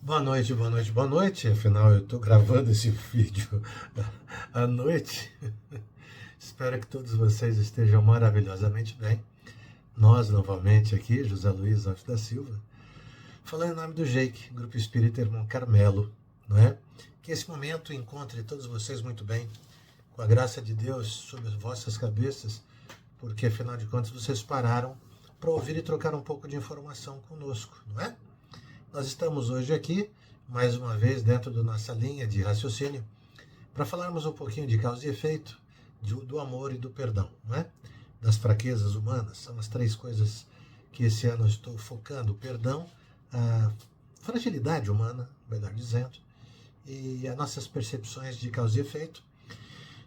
Boa noite, boa noite, boa noite. Afinal, eu estou gravando esse vídeo à noite. Espero que todos vocês estejam maravilhosamente bem. Nós, novamente aqui, José Luiz Alves da Silva, falando em nome do JEIC, Grupo Espírita Irmão Carmelo, não é? Que esse momento encontre todos vocês muito bem, com a graça de Deus sobre as vossas cabeças, porque afinal de contas vocês pararam para ouvir e trocar um pouco de informação conosco, não é? Nós estamos hoje aqui, mais uma vez, dentro da nossa linha de raciocínio, para falarmos um pouquinho de causa e efeito, do amor e do perdão, não é? Das fraquezas humanas. São as três coisas que esse ano eu estou focando: o perdão, a fragilidade humana, melhor dizendo, e as nossas percepções de causa e efeito.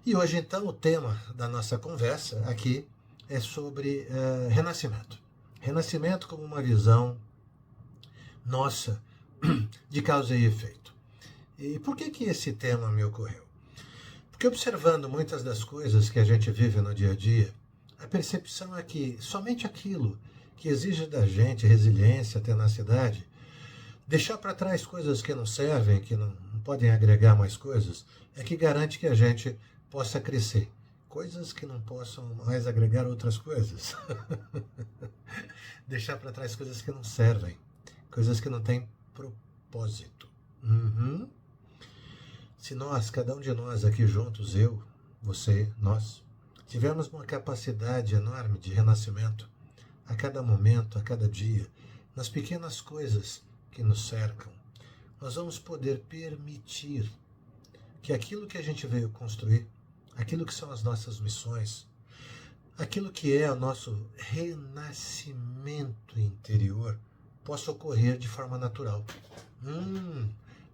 E hoje, então, o tema da nossa conversa aqui é sobre renascimento. Renascimento como uma visão nossa de causa e efeito. E por que esse tema me ocorreu? Porque observando muitas das coisas que a gente vive no dia a dia, a percepção é que somente aquilo que exige da gente resiliência, tenacidade, deixar para trás coisas que não servem, que não podem agregar mais coisas, é que garante que a gente possa crescer. Coisas que não possam mais agregar outras coisas. Deixar para trás coisas que não servem, coisas que não têm propósito. Se nós, cada um de nós aqui juntos, eu, você, nós, tivermos uma capacidade enorme de renascimento a cada momento, a cada dia, nas pequenas coisas que nos cercam, nós vamos poder permitir que aquilo que a gente veio construir, aquilo que são as nossas missões, aquilo que é o nosso renascimento interior, possa ocorrer de forma natural.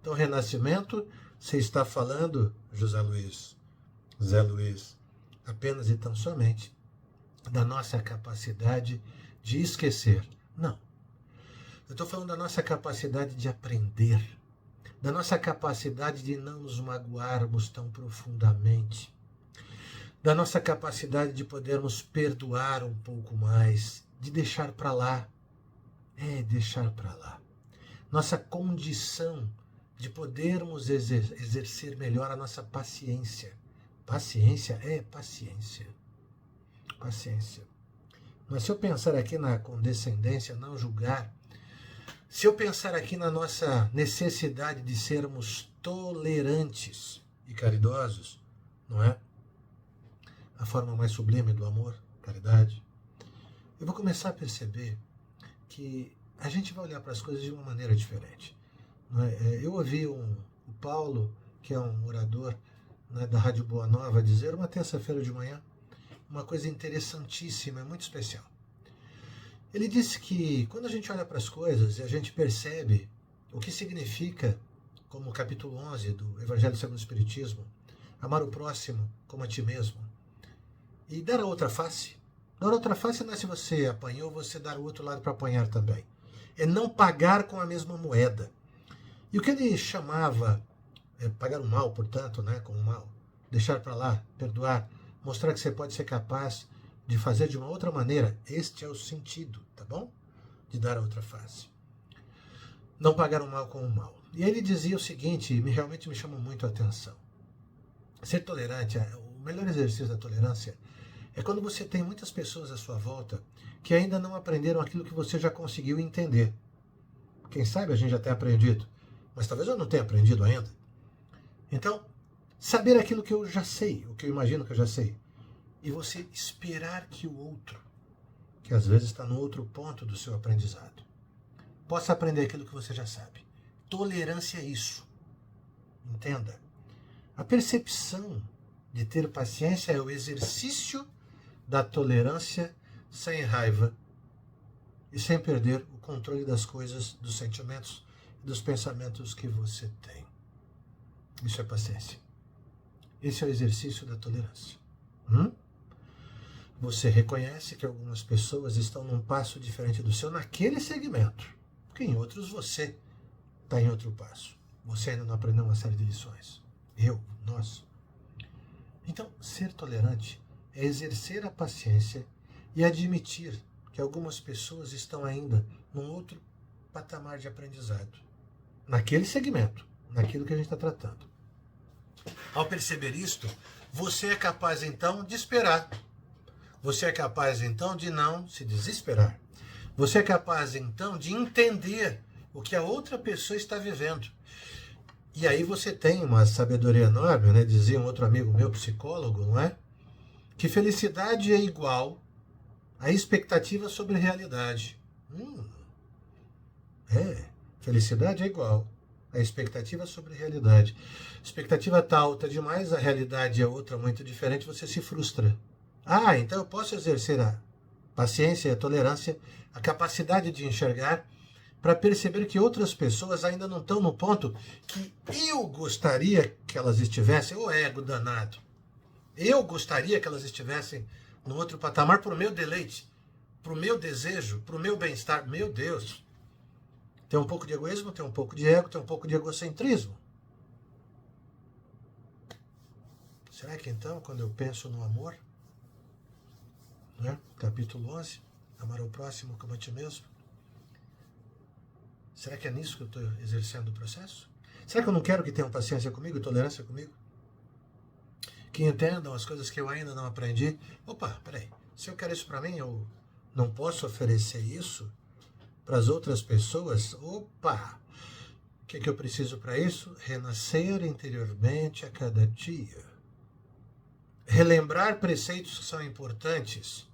Então, renascimento, você está falando, José Luiz, Zé Luiz, apenas e tão somente da nossa capacidade de esquecer. Não. Eu estou falando da nossa capacidade de aprender, da nossa capacidade de não nos magoarmos tão profundamente, da nossa capacidade de podermos perdoar um pouco mais, de deixar para lá. Deixar para lá. Nossa condição de podermos exercer melhor a nossa paciência. Paciência é paciência. Paciência. Mas se eu pensar aqui na condescendência, não julgar, se eu pensar aqui na nossa necessidade de sermos tolerantes e caridosos, não é? A forma mais sublime do amor, caridade, eu vou começar a perceber que a gente vai olhar para as coisas de uma maneira diferente. Não é? Eu ouvi o Paulo, que é um orador, né, da Rádio Boa Nova, dizer uma terça-feira de manhã uma coisa interessantíssima, muito especial. Ele disse que quando a gente olha para as coisas e a gente percebe o que significa, como o capítulo 11 do Evangelho segundo o Espiritismo, amar o próximo como a ti mesmo, e dar a outra face. Dar a outra face não é se você apanhou, você dar o outro lado para apanhar também. É não pagar com a mesma moeda. E o que ele chamava, pagar o mal, portanto, né, com o mal, deixar para lá, perdoar, mostrar que você pode ser capaz de fazer de uma outra maneira. Este é o sentido, tá bom? De dar a outra face. Não pagar o mal com o mal. E ele dizia o seguinte, e realmente me chamou muito a atenção. Ser tolerante, o melhor exercício da tolerância é quando você tem muitas pessoas à sua volta que ainda não aprenderam aquilo que você já conseguiu entender. Quem sabe a gente já tenha aprendido, mas talvez eu não tenha aprendido ainda. Então, saber aquilo que eu já sei, o que eu imagino que eu já sei, e você esperar que o outro, que às vezes está no outro ponto do seu aprendizado, possa aprender aquilo que você já sabe. Tolerância é isso. Entenda. A percepção de ter paciência é o exercício da tolerância sem raiva e sem perder o controle das coisas, dos sentimentos e dos pensamentos que você tem. Isso é paciência. Esse é o exercício da tolerância. Você reconhece que algumas pessoas estão num passo diferente do seu naquele segmento, porque em outros você está em outro passo. Você ainda não aprendeu uma série de lições. Nós. Então, ser tolerante é exercer a paciência e admitir que algumas pessoas estão ainda num outro patamar de aprendizado. naquele segmento, naquilo que a gente está tratando. Ao perceber isto, você é capaz então de esperar. Você é capaz então de não se desesperar. Você é capaz então de entender o que a outra pessoa está vivendo. E aí você tem uma sabedoria enorme, né? Dizia um outro amigo meu, psicólogo, não é? Que felicidade é igual a expectativa sobre a realidade. Felicidade é igual a expectativa sobre a realidade. A expectativa está alta demais, a realidade é outra muito diferente, você se frustra. Então eu posso exercer a paciência, a tolerância, a capacidade de enxergar para perceber que outras pessoas ainda não estão no ponto que eu gostaria que elas estivessem, o ego danado. Eu gostaria que elas estivessem no outro patamar para o meu deleite, para o meu desejo, para o meu bem-estar. Meu Deus! Tem um pouco de egoísmo, tem um pouco de ego, tem um pouco de egocentrismo. Será que então, quando eu penso no amor, né? Capítulo 11, amar ao próximo como a ti mesmo, será que é nisso que eu estou exercendo o processo? Será que eu não quero que tenham paciência comigo, tolerância comigo? Que entendam as coisas que eu ainda não aprendi? Opa, peraí, se eu quero isso para mim, eu não posso oferecer isso para as outras pessoas? Opa! O que eu preciso para isso? Renascer interiormente a cada dia. Relembrar preceitos que são importantes.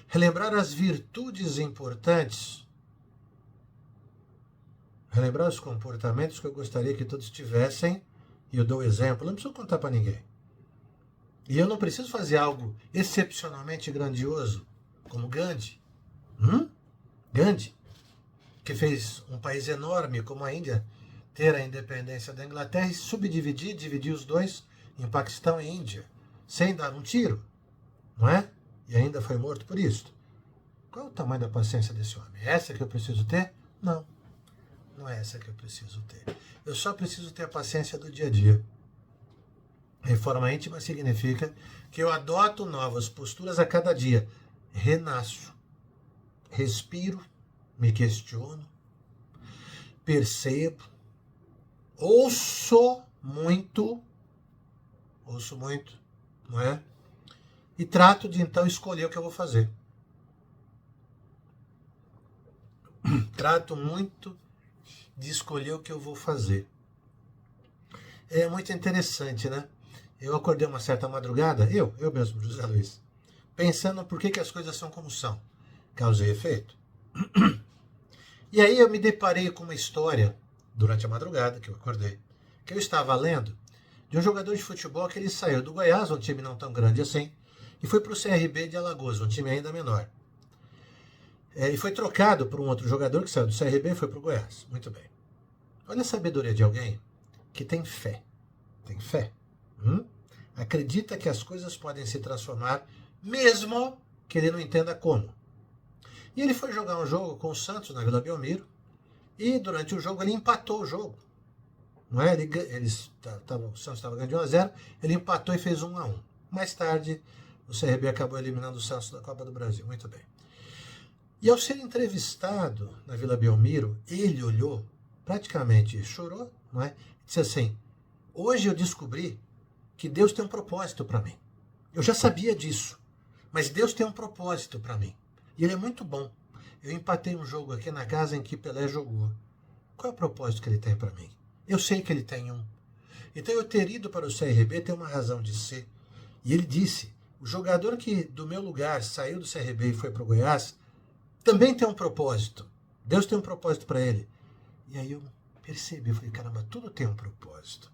Relembrar as virtudes importantes. Relembrar os comportamentos que eu gostaria que todos tivessem. E eu dou o exemplo, não preciso contar para ninguém. E eu não preciso fazer algo excepcionalmente grandioso, como Gandhi. Gandhi, que fez um país enorme como a Índia ter a independência da Inglaterra e dividir os dois em Paquistão e Índia, sem dar um tiro, não é? E ainda foi morto por isso. Qual é o tamanho da paciência desse homem? É essa que eu preciso ter? Não, não é essa que eu preciso ter. Eu só preciso ter a paciência do dia a dia. Reforma íntima significa que eu adoto novas posturas a cada dia. Renasço, respiro, me questiono, percebo, ouço muito, não é? E trato de então escolher o que eu vou fazer. Trato muito de escolher o que eu vou fazer. É muito interessante, né? Eu acordei uma certa madrugada, eu mesmo, José Luiz, pensando por que as coisas são como são. Causa e efeito. E aí eu me deparei com uma história, durante a madrugada que eu acordei, que eu estava lendo, de um jogador de futebol que ele saiu do Goiás, um time não tão grande assim, e foi para o CRB de Alagoas, um time ainda menor. E foi trocado por um outro jogador que saiu do CRB e foi para o Goiás. Muito bem. Olha a sabedoria de alguém que tem fé. Tem fé. Acredita que as coisas podem se transformar, mesmo que ele não entenda como. E ele foi jogar um jogo com o Santos na Vila Belmiro, e durante o jogo ele empatou o jogo. Não é? O Santos estava ganhando de 1-0, ele empatou e fez 1-1. Mais tarde, o CRB acabou eliminando o Santos da Copa do Brasil. Muito bem. E ao ser entrevistado na Vila Belmiro, ele olhou, praticamente chorou, não é? Disse assim: hoje eu descobri que Deus tem um propósito para mim. Eu já sabia disso, mas Deus tem um propósito para mim. E ele é muito bom. Eu empatei um jogo aqui na casa em que Pelé jogou. Qual é o propósito que ele tem para mim? Eu sei que ele tem um. Então eu ter ido para o CRB tem uma razão de ser. E ele disse: o jogador que do meu lugar saiu do CRB e foi para o Goiás também tem um propósito. Deus tem um propósito para ele. E aí eu percebi, eu falei: caramba, tudo tem um propósito.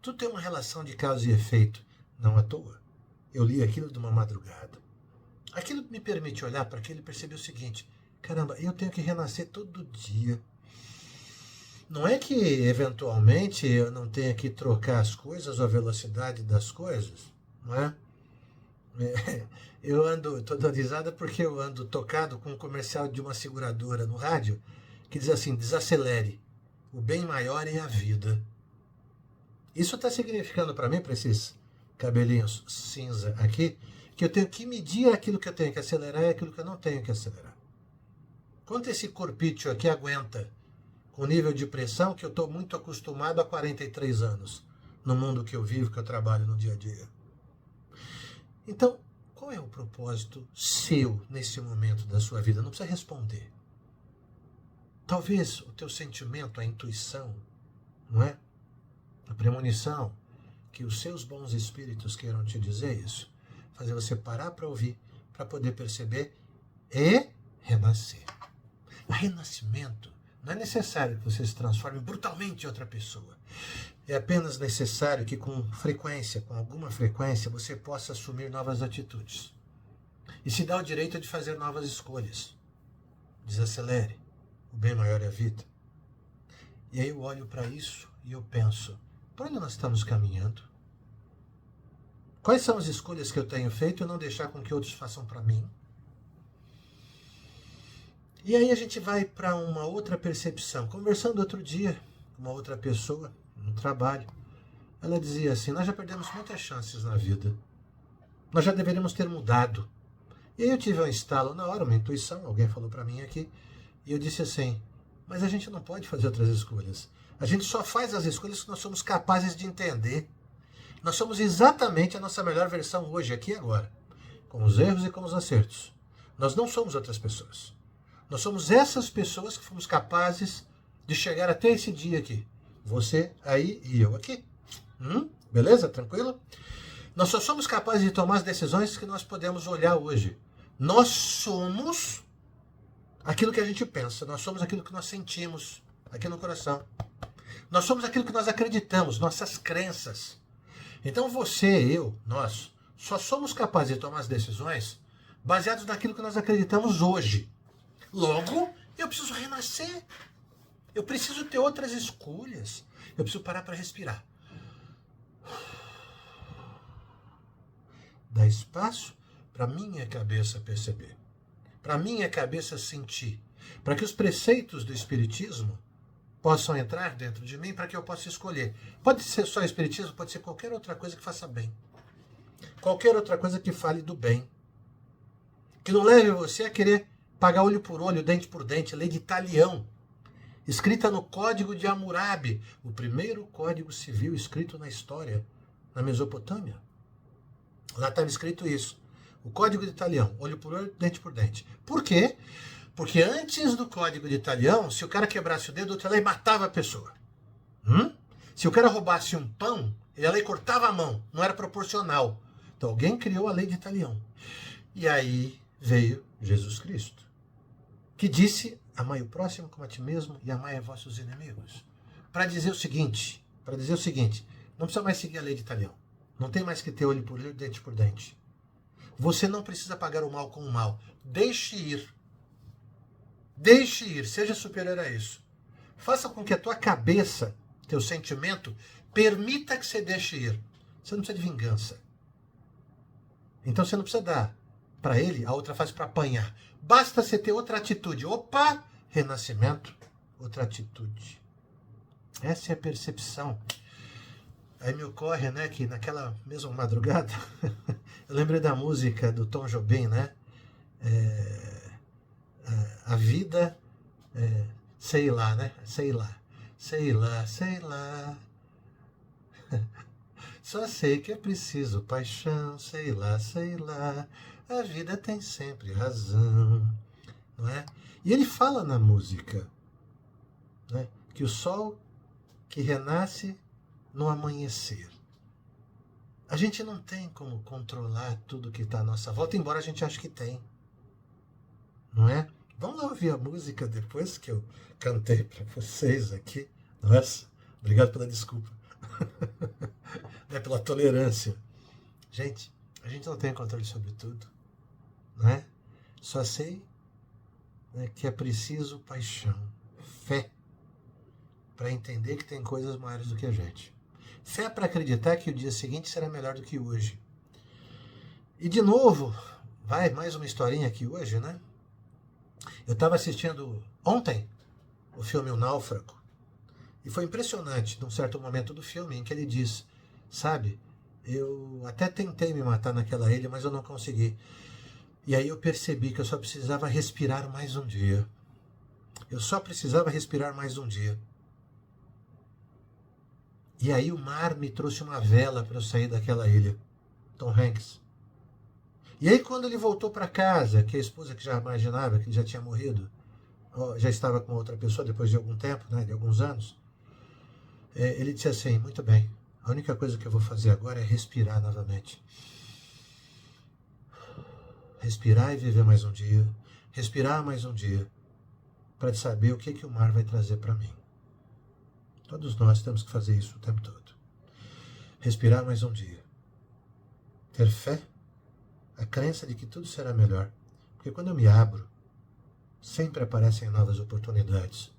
Tudo tem uma relação de causa e efeito. Não à toa. Eu li aquilo de uma madrugada. Aquilo me permite olhar para aquilo e perceber o seguinte: caramba, eu tenho que renascer todo dia. Não é que, eventualmente, eu não tenha que trocar as coisas ou a velocidade das coisas, não é? Eu estou dando risada porque eu ando tocado com um comercial de uma seguradora no rádio que diz assim: desacelere, o bem maior é a vida. Isso está significando para mim, para esses cabelinhos cinza aqui, que eu tenho que medir aquilo que eu tenho que acelerar e aquilo que eu não tenho que acelerar. Quanto esse corpício aqui aguenta um nível de pressão que eu estou muito acostumado há 43 anos, no mundo que eu vivo, que eu trabalho no dia a dia. Então, qual é o propósito seu nesse momento da sua vida? Não precisa responder. Talvez o teu sentimento, a intuição, não é? A premonição, que os seus bons espíritos queiram te dizer isso, fazer você parar para ouvir, para poder perceber e renascer. O renascimento não é necessário que você se transforme brutalmente em outra pessoa. É apenas necessário que com frequência, com alguma frequência, você possa assumir novas atitudes. E se dá o direito de fazer novas escolhas. Desacelere. O bem maior é a vida. E aí eu olho para isso e eu penso, para onde nós estamos caminhando? Quais são as escolhas que eu tenho feito e não deixar com que outros façam para mim? E aí a gente vai para uma outra percepção. Conversando outro dia com uma outra pessoa no trabalho, ela dizia assim, nós já perdemos muitas chances na vida. Nós já deveríamos ter mudado. E aí eu tive um estalo na hora, uma intuição, alguém falou para mim aqui, e eu disse assim, mas a gente não pode fazer outras escolhas. A gente só faz as escolhas que nós somos capazes de entender. Nós somos exatamente a nossa melhor versão hoje, aqui e agora, com os erros e com os acertos. Nós não somos outras pessoas. Nós somos essas pessoas que fomos capazes de chegar até esse dia aqui. Você aí e eu aqui. Beleza? Tranquilo? Nós só somos capazes de tomar as decisões que nós podemos olhar hoje. Nós somos aquilo que a gente pensa. Nós somos aquilo que nós sentimos aqui no coração. Nós somos aquilo que nós acreditamos, nossas crenças. Então você, eu, nós, só somos capazes de tomar as decisões baseados naquilo que nós acreditamos hoje. Logo, eu preciso renascer. Eu preciso ter outras escolhas. Eu preciso parar para respirar. Dar espaço para minha cabeça perceber. Para minha cabeça sentir. Para que os preceitos do Espiritismo possam entrar dentro de mim para que eu possa escolher. Pode ser só Espiritismo, pode ser qualquer outra coisa que faça bem. Qualquer outra coisa que fale do bem. Que não leve você a querer pagar olho por olho, dente por dente, lei de talião, escrita no Código de Hammurabi, o primeiro código civil escrito na história, na Mesopotâmia. Lá estava escrito isso. O Código de Talião, olho por olho, dente por dente. Por quê? Porque antes do Código de Talião, se o cara quebrasse o dedo, outro ia lá e matava a pessoa. Se o cara roubasse um pão, ele ia lá e cortava a mão. Não era proporcional. Então alguém criou a lei de Talião. E aí veio Jesus Cristo, que disse, amai o próximo como a ti mesmo e amai a vossos inimigos. Para dizer o seguinte, não precisa mais seguir a lei de Talião. Não tem mais que ter olho por olho, dente por dente. Você não precisa pagar o mal com o mal. Deixe ir. Deixe ir, seja superior a isso. Faça com que a tua cabeça, teu sentimento, permita que você deixe ir. Você não precisa de vingança. Então você não precisa dar para ele a outra face para apanhar. Basta você ter outra atitude. Opa! Renascimento, outra atitude. Essa é a percepção. Aí me ocorre, né, que naquela mesma madrugada, eu lembrei da música do Tom Jobim, né? A vida, sei lá, né? Sei lá. Só sei que é preciso paixão, sei lá. A vida tem sempre razão, não é? E ele fala na música, né, que o sol que renasce no amanhecer. A gente não tem como controlar tudo que está à nossa volta, embora a gente ache que tem, não é? Vamos lá ouvir a música depois que eu cantei para vocês aqui. Nossa, obrigado pela desculpa. Né, pela tolerância. Gente, a gente não tem controle sobre tudo, não é? Só sei, né, que é preciso paixão, fé, para entender que tem coisas maiores do que a gente. Fé para acreditar que o dia seguinte será melhor do que hoje. E de novo, vai mais uma historinha aqui hoje, né? Eu estava assistindo ontem o filme O Náufrago. E foi impressionante, num certo momento do filme, em que ele diz, sabe, eu até tentei me matar naquela ilha, mas eu não consegui. E aí eu percebi que eu só precisava respirar mais um dia. Eu só precisava respirar mais um dia. E aí o mar me trouxe uma vela para eu sair daquela ilha. Tom Hanks. E aí quando ele voltou para casa, que a esposa que já imaginava que ele já tinha morrido, já estava com outra pessoa depois de algum tempo, né, de alguns anos, ele disse assim, muito bem, a única coisa que eu vou fazer agora é respirar novamente. Respirar e viver mais um dia. Respirar mais um dia. Para saber o que o mar vai trazer para mim. Todos nós temos que fazer isso o tempo todo. Respirar mais um dia. Ter fé, a crença de que tudo será melhor. Porque quando eu me abro, sempre aparecem novas oportunidades.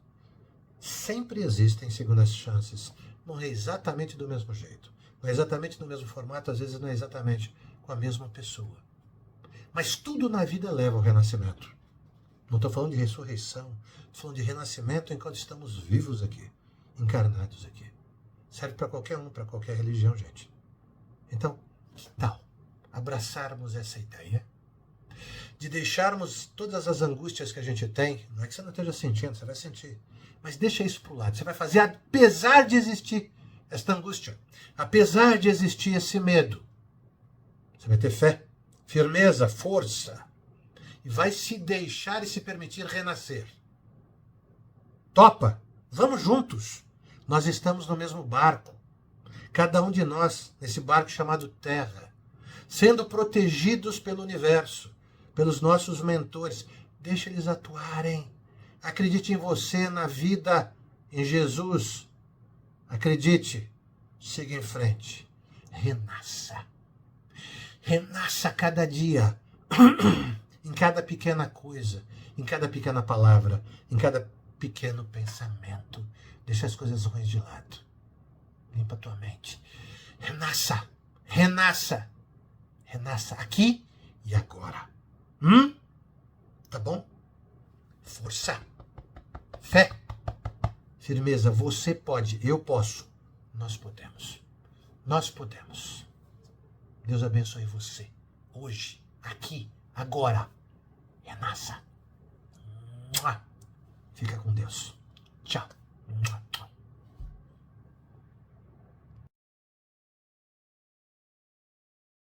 Sempre existem segundas chances. Não é exatamente do mesmo jeito. Não é exatamente no mesmo formato, às vezes não é exatamente com a mesma pessoa. Mas tudo na vida leva ao renascimento. Não estou falando de ressurreição, estou falando de renascimento enquanto estamos vivos aqui, encarnados aqui. Serve para qualquer um, para qualquer religião, gente. Então, que tal abraçarmos essa ideia de deixarmos todas as angústias que a gente tem, não é que você não esteja sentindo, você vai sentir, mas deixa isso para o lado. Você vai fazer apesar de existir esta angústia, apesar de existir esse medo. Você vai ter fé, firmeza, força, e vai se deixar e se permitir renascer. Topa? Vamos juntos. Nós estamos no mesmo barco. Cada um de nós nesse barco chamado Terra, sendo protegidos pelo universo, pelos nossos mentores. Deixa eles atuarem. Acredite em você, na vida, em Jesus. Acredite. Siga em frente. Renasça. Renasça a cada dia. Em cada pequena coisa, em cada pequena palavra, em cada pequeno pensamento. Deixa as coisas ruins de lado. Limpa a tua mente. Renasça, renasça, renasça aqui e agora. Tá bom? Força, fé, firmeza. Você pode, eu posso, nós podemos. Nós podemos. Deus abençoe você. Hoje, aqui, agora. Renasça. Fica com Deus. Tchau.